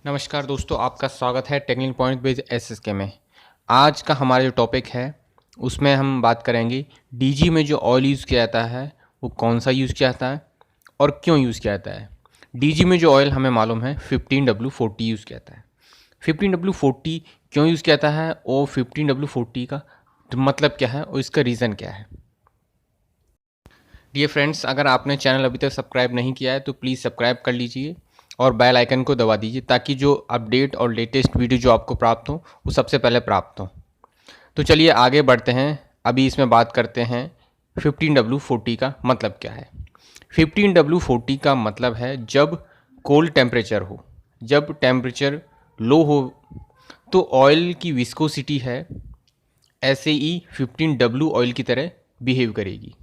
नमस्कार दोस्तों, आपका स्वागत है टेक्निकल पॉइंट बेस्ड एसएसके में। आज का हमारा जो टॉपिक है उसमें हम बात करेंगे डीजी में जो ऑयल यूज़ किया जाता है वो कौन सा यूज़ किया जाता है और क्यों यूज़ किया जाता है। डीजी में जो ऑयल हमें मालूम है 15W40 यूज़ किया जाता है। 15W40 क्यों यूज़ किया जाता है और 15W40 का मतलब क्या है और इसका रीज़न क्या है। डियर फ्रेंड्स, अगर आपने चैनल अभी तक सब्सक्राइब नहीं किया है तो प्लीज़ सब्सक्राइब कर लीजिए और बेल आइकन को दबा दीजिए ताकि जो अपडेट और लेटेस्ट वीडियो जो आपको प्राप्त हो वो सबसे पहले प्राप्त हो। तो चलिए आगे बढ़ते हैं। अभी इसमें बात करते हैं 15W40 का मतलब क्या है। 15W40 का मतलब है जब कोल्ड टेम्परेचर हो, जब टेम्परेचर लो हो तो ऑयल की विस्कोसिटी है ऐसे ही 15W ऑयल की तरह बिहेव करेगी,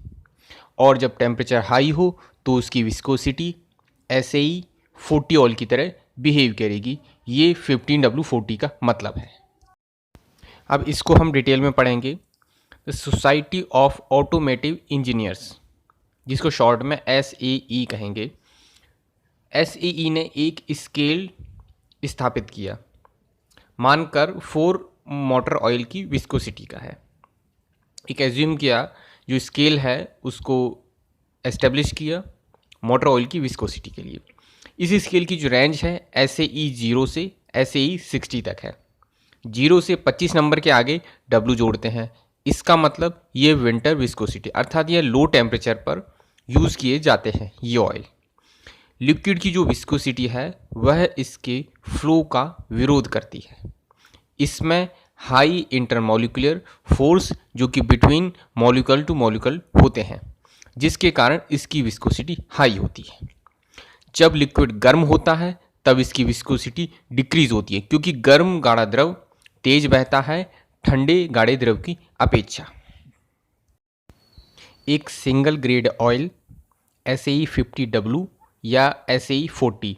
और जब टेम्परेचर हाई हो तो उसकी विस्कोसिटी ऐसे ही 40 ऑयल की तरह बिहेव करेगी। ये 15W40 का मतलब है। अब इसको हम डिटेल में पढ़ेंगे। The society of automotive engineers, जिसको शॉर्ट में SAE कहेंगे, SAE ने एक स्केल स्थापित किया मानकर 4 मोटर ऑयल की विस्कोसिटी का है। एक एज्यूम किया, जो स्केल है उसको एस्टेब्लिश किया मोटर ऑयल की विस्कोसिटी के लिए। इस स्केल की जो रेंज है SAE 0 से SAE 60 तक है। 0 से 25 नंबर के आगे W जोड़ते हैं। इसका मतलब ये विंटर विस्कोसिटी, अर्थात ये लो टेम्परेचर पर यूज़ किए जाते हैं। ये ऑयल लिक्विड की जो विस्कोसिटी है वह इसके फ्लो का विरोध करती है। इसमें हाई इंटरमोलिकुलर फोर्स जो कि बिटवीन मॉलिक्यूल टू मॉलिक्यूल होते हैं, जिसके कारण इसकी विस्कोसिटी हाई होती है। जब लिक्विड गर्म होता है तब इसकी विस्कोसिटी डिक्रीज होती है, क्योंकि गर्म गाढ़ा द्रव तेज बहता है ठंडे गाढ़े द्रव की अपेक्षा। एक single grade oil SAE 50W या SAE 40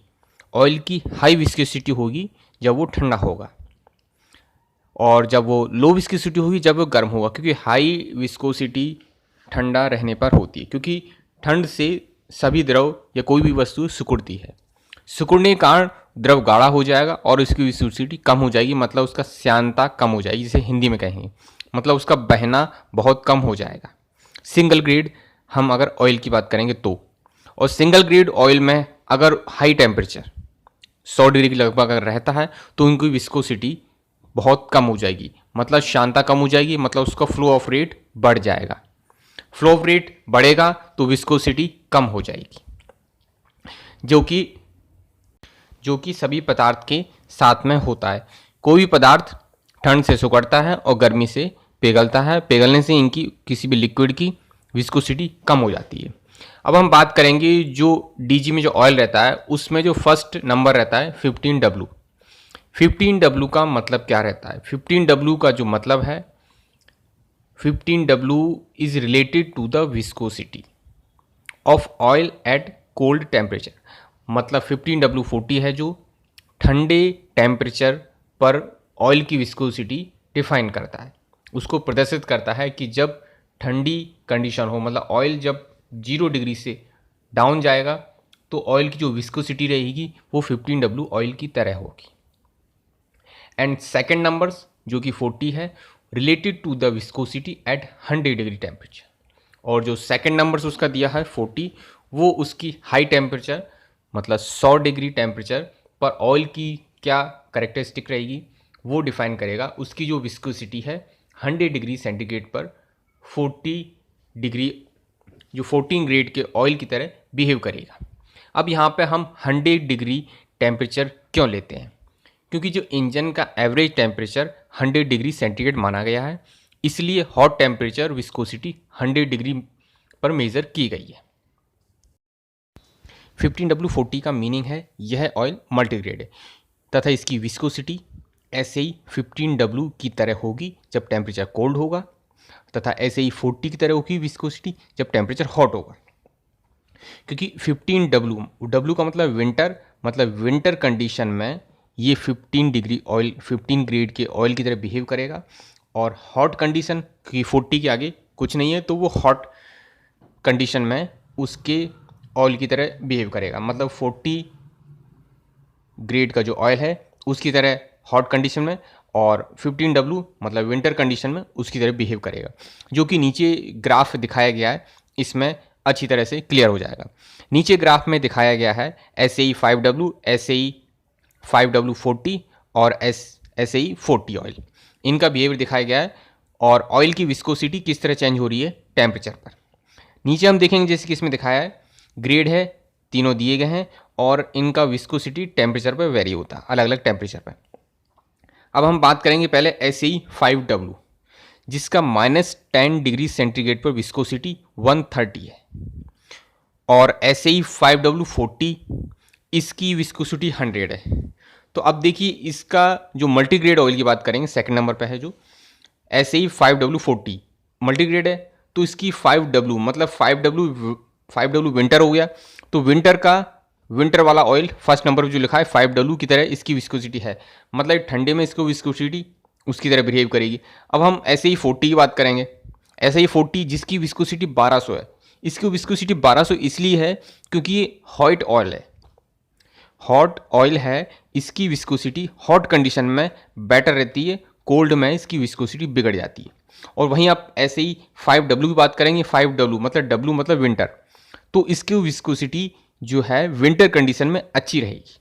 ऑयल की हाई विस्कोसिटी होगी जब वो ठंडा होगा, और जब वो लो विस्कोसिटी होगी जब वो गर्म होगा, क्योंकि हाई विस्कोसिटी ठंडा रहने पर होती है, क्योंकि ठंड से सभी द्रव या कोई भी वस्तु सिकुड़ती है। सिकुड़ने के कारण द्रव गाढ़ा हो जाएगा और उसकी विस्कोसिटी कम हो जाएगी, मतलब उसका श्यानता कम हो जाएगी, जिसे हिंदी में कहेंगे, मतलब उसका बहना बहुत कम हो जाएगा। सिंगल ग्रेड हम अगर ऑयल की बात करेंगे तो, और सिंगल ग्रेड ऑयल में अगर हाई टेम्परेचर 100 डिग्री के लगभग अगर रहता है तो उनकी विस्कोसिटी बहुत कम हो जाएगी, मतलब श्यानता कम हो जाएगी, मतलब उसका फ्लो ऑफ रेट बढ़ जाएगा। फ्लो ऑफ रेट बढ़ेगा तो विस्कोसिटी कम हो जाएगी, जो कि सभी पदार्थ के साथ में होता है। कोई भी पदार्थ ठंड से सिकुड़ता है और गर्मी से पिघलता है, पिघलने से इनकी किसी भी लिक्विड की विस्कोसिटी कम हो जाती है। अब हम बात करेंगे जो डीजी में जो ऑयल रहता है उसमें जो फर्स्ट नंबर रहता है 15W। 15W का मतलब क्या रहता है? 15W का जो मतलब है, 15W is related to the viscosity of oil at cold temperature. मतलब 15W40 है जो ठंडे टेम्परेचर पर ऑयल की विस्कोसिटी डिफाइन करता है, उसको प्रदर्शित करता है कि जब ठंडी कंडीशन हो, मतलब ऑयल जब 0 डिग्री से डाउन जाएगा तो ऑयल की जो विस्कोसिटी रहेगी वो 15W ऑयल की तरह होगी। एंड सेकेंड नंबर्स जो कि 40 है, related to the viscosity at 100 degree temperature, और जो सेकेंड नंबर्स उसका दिया है 40, वो उसकी हाई टेम्परेचर मतलब 100 डिग्री टेम्परेचर पर ऑयल की क्या करेक्टरिस्टिक रहेगी वो डिफाइन करेगा। उसकी जो विस्कोसिटी है 100 डिग्री सेंटीग्रेड पर 40 डिग्री जो 14 ग्रेड के ऑयल की तरह बिहेव करेगा। अब यहाँ पे हम 100 डिग्री टेम्परेचर क्यों लेते हैं? क्योंकि जो इंजन का एवरेज टेम्परेचर 100 डिग्री सेंटीग्रेड माना गया है, इसलिए हॉट टेम्परेचर विस्कोसिटी 100 डिग्री पर मेज़र की गई है। 15W40 का मीनिंग है यह ऑयल मल्टीग्रेड है तथा इसकी विस्कोसिटी ऐसे ही 15W की तरह होगी जब टेम्परेचर कोल्ड होगा, तथा ऐसे ही 40 की तरह होगी विस्कोसिटी जब टेम्परेचर हॉट होगा। क्योंकि 15W का मतलब विंटर कंडीशन में ये 15 डिग्री ऑयल 15 ग्रेड के ऑयल की तरह बिहेव करेगा, और हॉट कंडीशन की 40 के आगे कुछ नहीं है तो वो हॉट कंडीशन में उसके ऑयल की तरह बिहेव करेगा, मतलब 40 ग्रेड का जो ऑयल है उसकी तरह हॉट कंडीशन में, और 15W मतलब विंटर कंडीशन में उसकी तरह बिहेव करेगा, जो कि नीचे ग्राफ दिखाया गया है इसमें अच्छी तरह से क्लियर हो जाएगा। नीचे ग्राफ में दिखाया गया है SAE 5W, SAE 5W40 और SAE 40 ऑयल, इनका बिहेवियर दिखाया गया है और ऑयल की विस्कोसिटी किस तरह चेंज हो रही है टेम्परेचर पर। नीचे हम देखेंगे जैसे कि इसमें दिखाया है ग्रेड है, तीनों दिए गए हैं और इनका विस्कोसिटी टेम्परेचर पर वेरी होता है, अलग अलग टेम्परेचर पर। अब हम बात करेंगे पहले SAE 5W, जिसका -10 डिग्री सेंटीग्रेड पर विस्कोसिटी 130 है, और SAE 5W40 इसकी विस्कोसिटी 100 है। तो अब देखिए इसका जो मल्टीग्रेड ऑयल की बात करेंगे, सेकंड नंबर पे है जो SAE 5W40 मल्टीग्रेड है, तो इसकी 5W मतलब 5W विंटर हो गया, तो विंटर वाला ऑयल फर्स्ट नंबर पर जो लिखा है 5W की तरह इसकी विस्कोसिटी है, मतलब ठंडे में इसको विस्कोसिटी उसकी तरह बिहेव करेगी। अब हम SAE 40 की बात करेंगे, SAE 40 जिसकी विस्कोसिटी 1200 है, इसकी विस्कोसिटी 1200 इसलिए है क्योंकि ये हॉट ऑयल है, हॉट ऑयल है, इसकी विस्कोसिटी हॉट कंडीशन में बेटर रहती है, कोल्ड में इसकी विस्कोसिटी बिगड़ जाती है। और वहीं आप SAE 5W की बात करेंगे, 5W मतलब W मतलब विंटर, तो इसकी विस्कोसिटी जो है विंटर कंडीशन में अच्छी रहेगी,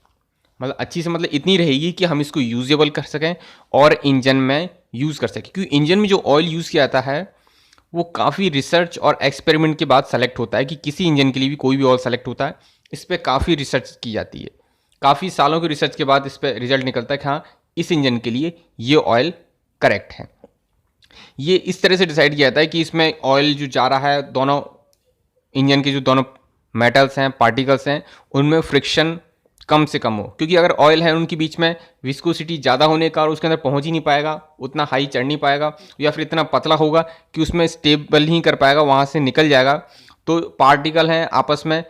मतलब अच्छी से मतलब इतनी रहेगी कि हम इसको यूजेबल कर सकें और इंजन में यूज़ कर सकें, क्योंकि इंजन में जो ऑयल यूज़ किया जाता है वो काफ़ी रिसर्च और एक्सपेरिमेंट के बाद सेलेक्ट होता है, कि किसी इंजन के लिए भी कोई भी ऑयल सेलेक्ट होता है इस पर काफ़ी रिसर्च की जाती है, काफ़ी सालों की रिसर्च के बाद इस पर रिजल्ट निकलता है कि हाँ इस इंजन के लिए ये ऑयल करेक्ट है। ये इस तरह से डिसाइड किया जाता है कि इसमें ऑयल जो जा रहा है, दोनों इंजन के जो दोनों मेटल्स हैं, पार्टिकल्स हैं, उनमें फ्रिक्शन कम से कम हो, क्योंकि अगर ऑयल है उनके बीच में विस्कोसिटी ज़्यादा होने का और उसके अंदर पहुंच ही नहीं पाएगा, उतना हाई चढ़ नहीं पाएगा, या फिर इतना पतला होगा कि उसमें स्टेबल नहीं कर पाएगा, वहाँ से निकल जाएगा, तो पार्टिकल हैं आपस में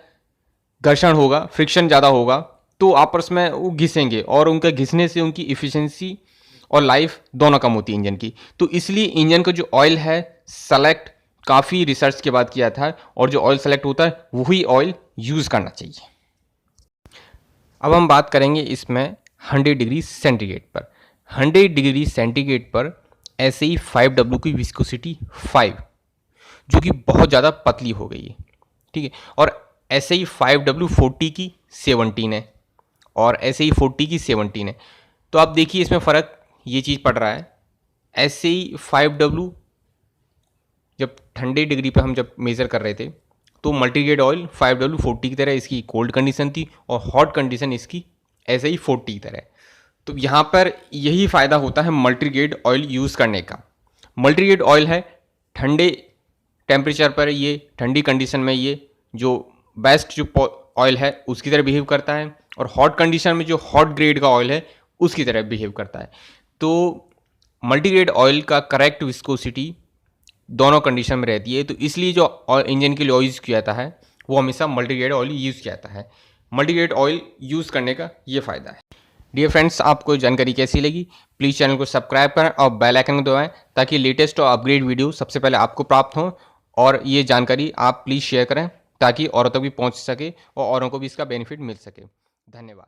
घर्षण होगा, फ्रिक्शन ज़्यादा होगा, तो आपस में वो घिसेंगे और उनके घिसने से उनकी इफ़िशियंसी और लाइफ दोनों कम होती है इंजन की। तो इसलिए इंजन का जो ऑयल है सेलेक्ट काफ़ी रिसर्च के बाद किया था, और जो ऑयल सेलेक्ट होता है वही ऑयल यूज़ करना चाहिए। अब हम बात करेंगे इसमें 100 डिग्री सेंटीग्रेड पर। 100 डिग्री सेंटीग्रेड पर SAE 5W की विस्कोसिटी 5, जो कि बहुत ज़्यादा पतली हो गई है, ठीक है, और SAE 5W40 की 17 है और SAE 40 की 17 है। तो आप देखिए इसमें फ़र्क ये चीज़ पड़ रहा है, SAE 5W जब ठंडे डिग्री पे हम जब मेज़र कर रहे थे तो मल्टीग्रेड ऑयल 5W40 की तरह इसकी कोल्ड कंडीशन थी और हॉट कंडीशन इसकी SAE 40 की तरह। तो यहाँ पर यही फ़ायदा होता है मल्टीग्रेड ऑयल यूज़ करने का। मल्टीग्रेड ऑयल है ठंडे टेम्परेचर पर, ये ठंडी कंडीशन में ये जो बेस्ट जो ऑयल है उसकी तरह बिहेव करता है, और हॉट कंडीशन में जो हॉट ग्रेड का ऑयल है उसकी तरह बिहेव करता है। तो मल्टीग्रेड ऑयल का करेक्ट विस्कोसिटी दोनों कंडीशन में रहती है, तो इसलिए जो इंजन के लिए ऑयल यूज़ किया जाता है वो हमेशा मल्टीग्रेड ऑयल यूज़ किया जाता है। मल्टीग्रेड ऑयल यूज़ करने का ये फ़ायदा है। डियर फ्रेंड्स, आपको जानकारी कैसी लगी प्लीज़ चैनल को सब्सक्राइब करें और बेल आइकन को दबाएं, ताकि लेटेस्ट और अपग्रेड वीडियो सबसे पहले आपको प्राप्त हो, और ये जानकारी आप प्लीज़ शेयर करें ताकि औरों तक भी पहुंच सके और औरों को भी इसका बेनिफिट मिल सके। धन्यवाद।